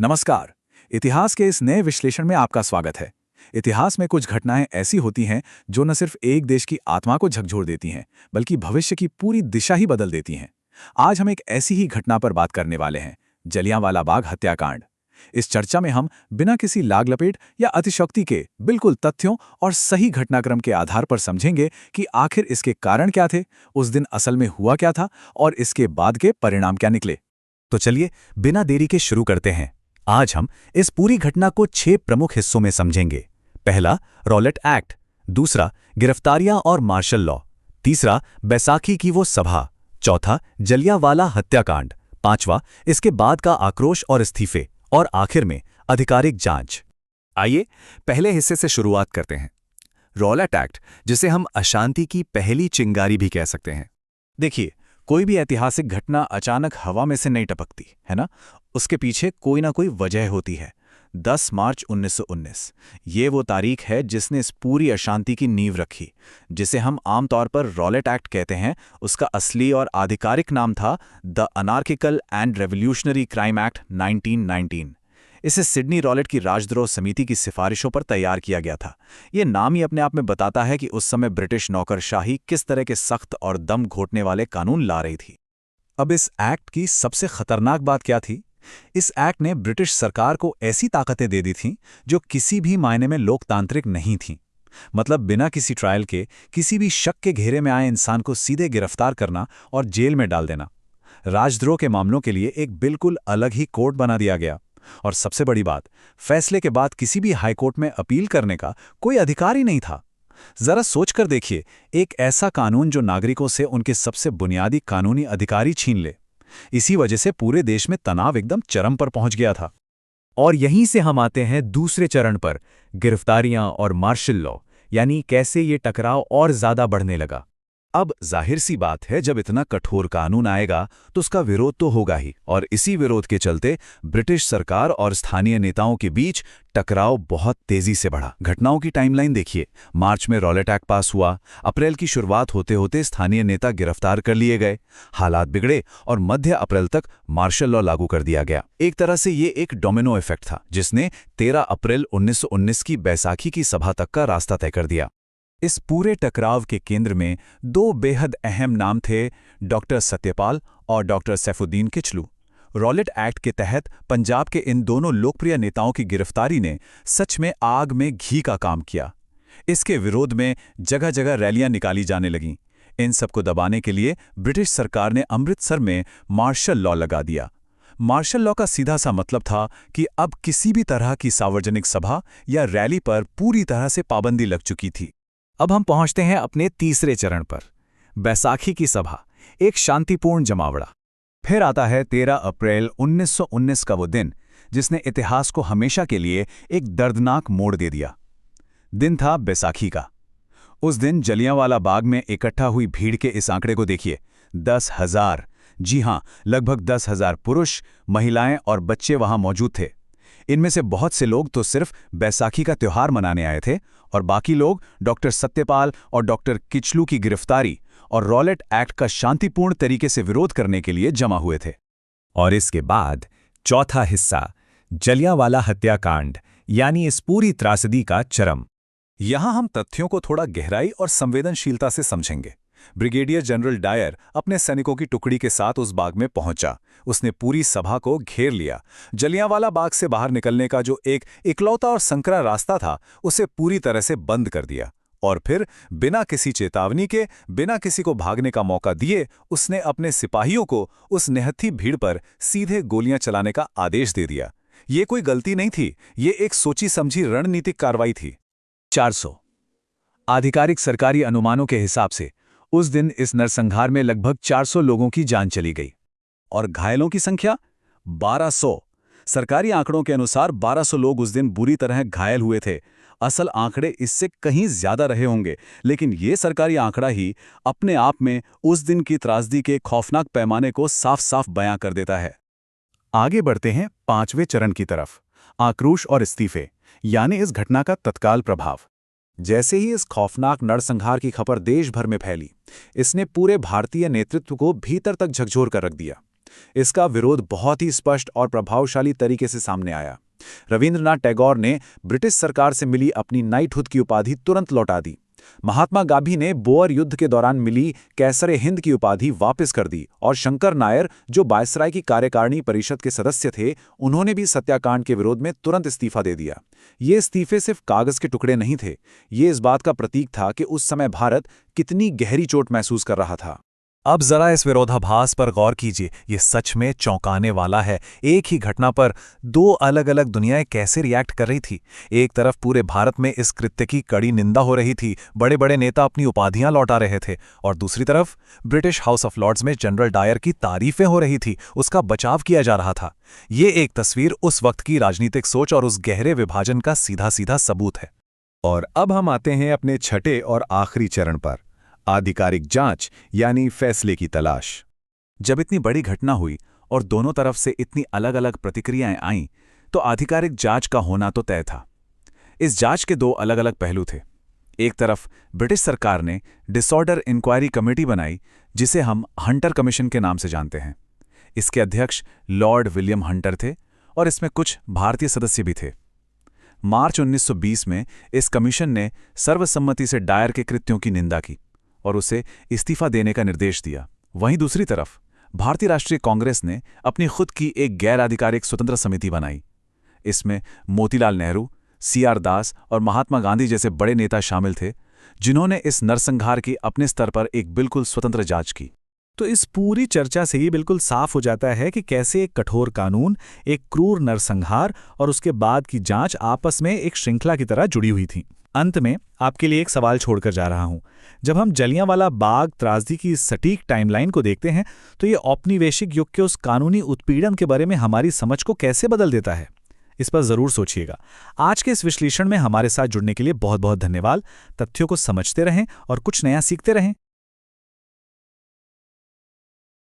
नमस्कार। इतिहास के इस नए विश्लेषण में आपका स्वागत है। इतिहास में कुछ घटनाएं ऐसी होती हैं जो न सिर्फ एक देश की आत्मा को झकझोर देती हैं, बल्कि भविष्य की पूरी दिशा ही बदल देती हैं। आज हम एक ऐसी ही घटना पर बात करने वाले हैं, जलियांवाला बाग हत्याकांड। इस चर्चा में हम बिना किसी लाग लपेट या अतिशयोक्ति के बिल्कुल तथ्यों और सही घटनाक्रम के आधार पर समझेंगे कि आखिर इसके कारण क्या थे, उस दिन असल में हुआ क्या था और इसके बाद के परिणाम क्या निकले। तो चलिए बिना देरी के शुरू करते हैं। आज हम इस पूरी घटना को 6 प्रमुख हिस्सों में समझेंगे। पहला, रॉलेट एक्ट। दूसरा, गिरफ्तारियां और मार्शल लॉ। तीसरा, बैसाखी की वो सभा। चौथा, जलियांवाला हत्याकांड। पांचवा, इसके बाद का आक्रोश और इस्तीफे। और आखिर में आधिकारिक जांच। आइए पहले हिस्से से शुरुआत करते हैं। रॉलेट एक्ट, जिसे हम अशांति की पहली चिंगारी भी कह सकते हैं। देखिए, कोई भी ऐतिहासिक घटना अचानक हवा में से नहीं टपकती, है ना? उसके पीछे कोई ना कोई वजह होती है। 10 मार्च 1919 ये वो तारीख है जिसने इस पूरी अशांति की नींव रखी। जिसे हम आमतौर पर रॉलेट एक्ट कहते हैं, उसका असली और आधिकारिक नाम था the anarchical and revolutionary crime act 1919। इसे सिडनी रॉलेट की राजद्रोह समिति की सिफारिशों पर तैयार किया गया था। ये नाम ही अपने आप में बताता है कि उस समय ब्रिटिश नौकरशाही किस तरह के सख्त और दम घोटने वाले कानून ला रही थी। अब इस एक्ट की सबसे खतरनाक बात क्या थी? इस एक्ट ने ब्रिटिश सरकार को ऐसी ताकतें दे दी थीं जो किसी भी मायने में लोकतांत्रिक नहीं थीं। मतलब बिना किसी ट्रायल के किसी भी शक के घेरे में आए इंसान को सीधे गिरफ्तार करना और जेल में डाल देना। राजद्रोह के मामलों के लिए एक बिल्कुल अलग ही कोर्ट बना दिया गया। और सबसे बड़ी बात, फैसले के बाद किसी भी हाईकोर्ट में अपील करने का कोई अधिकार ही नहीं था। जरा सोचकर देखिए, एक ऐसा कानून जो नागरिकों से उनके सबसे बुनियादी कानूनी अधिकार ही छीन ले। इसी वजह से पूरे देश में तनाव एकदम चरम पर पहुंच गया था। और यहीं से हम आते हैं दूसरे चरण पर, गिरफ्तारियां और मार्शल लॉ, यानी कैसे ये टकराव और ज्यादा बढ़ने लगा। अब जाहिर सी बात है, जब इतना कठोर कानून आएगा तो उसका विरोध तो होगा ही, और इसी विरोध के चलते ब्रिटिश सरकार और स्थानीय नेताओं के बीच टकराव बहुत तेजी से बढ़ा। घटनाओं की टाइमलाइन देखिए। मार्च में रॉलेट एक्ट पास हुआ, अप्रैल की शुरुआत होते होते स्थानीय नेता गिरफ्तार कर लिए गए, हालात बिगड़े और मध्य अप्रैल तक मार्शल लॉ लागू कर दिया गया। एक तरह से ये एक डोमिनो इफेक्ट था जिसने 13 अप्रैल 1919 की बैसाखी की सभा तक का रास्ता तय कर दिया। इस पूरे टकराव के केंद्र में दो बेहद अहम नाम थे, डॉक्टर सत्यपाल और doctor Saifuddin Kitchlew. Rowlatt Act के तहत पंजाब के इन दोनों लोकप्रिय नेताओं की गिरफ्तारी ने सच में आग में घी का काम किया। इसके विरोध में जगह जगह रैलियां निकाली जाने लगीं। इन सबको दबाने के लिए ब्रिटिश सरकार ने अमृतसर में मार्शल लॉ लगा दिया। मार्शल लॉ का सीधा सा मतलब था कि अब किसी भी तरह की सार्वजनिक सभा या रैली पर पूरी तरह से पाबंदी लग चुकी थी। अब हम पहुंचते हैं अपने तीसरे चरण पर, बैसाखी की सभा, एक शांतिपूर्ण जमावड़ा। फिर आता है 13 अप्रैल 1919 का वो दिन जिसने इतिहास को हमेशा के लिए एक दर्दनाक मोड़ दे दिया। दिन था बैसाखी का। उस दिन जलियांवाला बाग में इकट्ठा हुई भीड़ के इस आंकड़े को देखिए, 10,000। जी हां, लगभग 10,000 पुरुष, महिलाएं और बच्चे वहां मौजूद थे। इनमें से बहुत से लोग तो सिर्फ बैसाखी का त्योहार मनाने आए थे और बाकी लोग डॉक्टर सत्यपाल और डॉक्टर किचलू की गिरफ्तारी और रॉलेट एक्ट का शांतिपूर्ण तरीके से विरोध करने के लिए जमा हुए थे। और इसके बाद चौथा हिस्सा, जलियांवाला हत्याकांड, यानी इस पूरी त्रासदी का चरम। यहां हम तथ्यों को थोड़ा गहराई और संवेदनशीलता से समझेंगे। ब्रिगेडियर जनरल डायर अपने सैनिकों की टुकड़ी के साथ उस बाग में पहुंचा। उसने पूरी सभा को घेर लिया। जलियांवाला बाग से बाहर निकलने का जो एक इकलौता और संकरा रास्ता था, उसे पूरी तरह से बंद कर दिया। और फिर बिना किसी चेतावनी के, बिना किसी को भागने का मौका दिए, उसने अपने सिपाहियों को उस निहत्थी भीड़ पर सीधे गोलियां चलाने का आदेश दे दिया। ये कोई गलती नहीं थी, ये एक सोची समझी रणनीतिक कार्रवाई थी। 400 आधिकारिक सरकारी अनुमानों के हिसाब से उस दिन इस नरसंहार में लगभग 400 लोगों की जान चली गई और घायलों की संख्या 1200। सरकारी आंकड़ों के अनुसार 1200 लोग उस दिन बुरी तरह घायल हुए थे। असल आंकड़े इससे कहीं ज्यादा रहे होंगे, लेकिन ये सरकारी आंकड़ा ही अपने आप में उस दिन की त्रासदी के खौफनाक पैमाने को साफ साफ बयां कर देता है। आगे बढ़ते हैं 5वें चरण की तरफ, आक्रोश और इस्तीफे, यानी इस घटना का तत्काल प्रभाव। जैसे ही इस खौफनाक नरसंहार की खबर देश भर में फैली, इसने पूरे भारतीय नेतृत्व को भीतर तक झकझोर कर रख दिया। इसका विरोध बहुत ही स्पष्ट और प्रभावशाली तरीके से सामने आया। रविंद्रनाथ टैगोर ने ब्रिटिश सरकार से मिली अपनी नाइटहुड की उपाधि तुरंत लौटा दी। महात्मा गांधी ने बोअर युद्ध के दौरान मिली कैसरे हिंद की उपाधि वापस कर दी और शंकर नायर, जो वायसराय की कार्यकारिणी परिषद के सदस्य थे, उन्होंने भी सत्याकांड के विरोध में तुरंत इस्तीफा दे दिया। ये इस्तीफे सिर्फ कागज के टुकड़े नहीं थे, ये इस बात का प्रतीक था कि उस समय भारत कितनी गहरी चोट महसूस कर रहा था। अब जरा इस विरोधाभास पर गौर कीजिए, ये सच में चौंकाने वाला है। एक ही घटना पर दो अलग अलग दुनियाएं कैसे रिएक्ट कर रही थी। एक तरफ पूरे भारत में इस कृत्य की कड़ी निंदा हो रही थी, बड़े बड़े नेता अपनी उपाधियां लौटा रहे थे, और दूसरी तरफ ब्रिटिश हाउस ऑफ लॉर्ड्स में जनरल डायर की तारीफें हो रही थी, उसका बचाव किया जा रहा था। ये एक तस्वीर उस वक्त की राजनीतिक सोच और उस गहरे विभाजन का सीधा सीधा सबूत है। और अब हम आते हैं अपने छठे और आखिरी चरण पर, आधिकारिक जांच यानी फैसले की तलाश। जब इतनी बड़ी घटना हुई और दोनों तरफ से इतनी अलग अलग प्रतिक्रियाएं आईं, तो आधिकारिक जांच का होना तो तय था। इस जांच के दो अलग अलग पहलू थे। एक तरफ ब्रिटिश सरकार ने डिसऑर्डर इंक्वायरी कमेटी बनाई, जिसे हम हंटर कमीशन के नाम से जानते हैं। इसके अध्यक्ष लॉर्ड विलियम हंटर थे और इसमें कुछ भारतीय सदस्य भी थे। मार्च 1920 में इस कमीशन ने सर्वसम्मति से डायर के कृत्यों की निंदा की और उसे इस्तीफा देने का निर्देश दिया। वहीं दूसरी तरफ भारतीय राष्ट्रीय कांग्रेस ने अपनी खुद की एक गैर आधिकारिक स्वतंत्र समिति बनाई। इसमें मोतीलाल नेहरू, CR दास और महात्मा गांधी जैसे बड़े नेता शामिल थे, जिन्होंने इस नरसंहार की अपने स्तर पर एक बिल्कुल स्वतंत्र जांच की। तो इस पूरी चर्चा से ही बिल्कुल साफ हो जाता है कि कैसे एक कठोर कानून, एक क्रूर नरसंहार और उसके बाद की जांच आपस में एक श्रृंखला की तरह जुड़ी हुई थी। अंत में आपके लिए एक सवाल छोड़कर जा रहा हूं। जब हम जलियांवाला बाग त्रासदी की सटीक टाइमलाइन को देखते हैं, तो ये औपनिवेशिक युग के उस कानूनी उत्पीड़न के बारे में हमारी समझ को कैसे बदल देता है, इस पर जरूर सोचिएगा। आज के इस विश्लेषण में हमारे साथ जुड़ने के लिए बहुत बहुत धन्यवाद। तथ्यों को समझते रहें और कुछ नया सीखते रहें।